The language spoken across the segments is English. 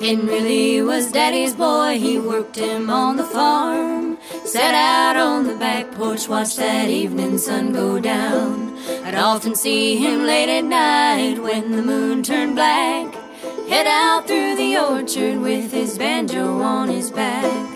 Henry Lee was Daddy's boy, he worked him on the farm. Sat out on the back porch, watched that evening sun go down. I'd often see him late at night when the moon turned black, head out through the orchard with his banjo on his back.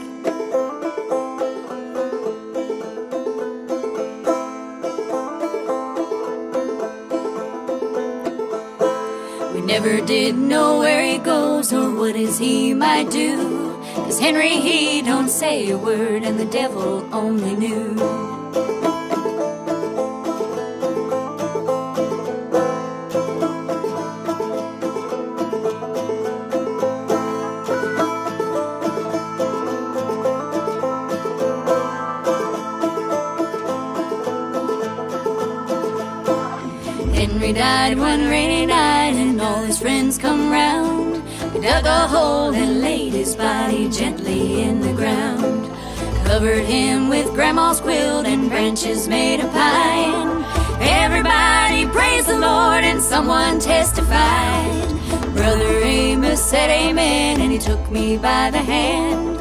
We never did know where he goes or what is he might do, 'cause Henry, he don't say a word and the devil only knew. Henry died one rainy night and all his friends come round. We dug a hole and laid his body gently in the ground. Covered him with Grandma's quilt and branches made of pine. Everybody praised the Lord and someone testified. Brother Amos said amen and he took me by the hand,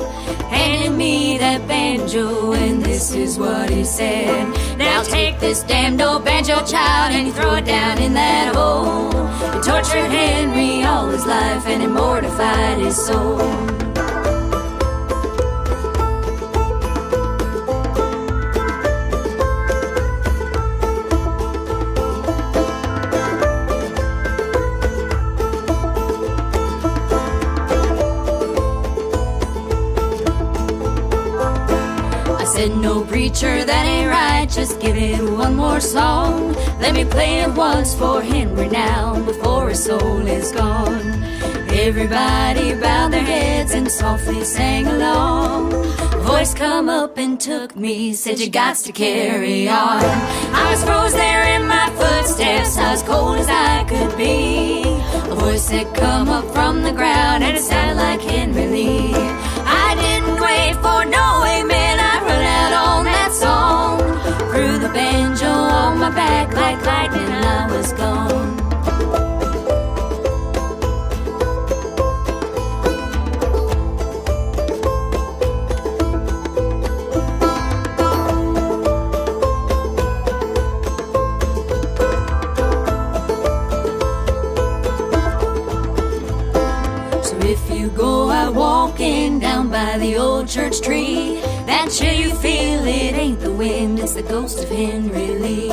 handed me that banjo, and this is what he said. Now take this damned old banjo, child, and you throw it down in that hole. He tortured Henry all his life and it mortified his soul. I said, no preacher, that ain't right, just give it one more song. Let me play it once for Henry now, before his soul is gone. Everybody bowed their heads and softly sang along. A voice come up and took me, said you gots to carry on. I was froze there in my footsteps, I was cold as I could be. A voice said come up from the ground and it sounded like Henry Lee. I didn't wait for no amen, I run out on that song. Threw the banjo on my back like lightning, I was gone. So if you go out walking down by the old church tree, that chill you feel, it ain't the wind, it's the ghost of Henry Lee.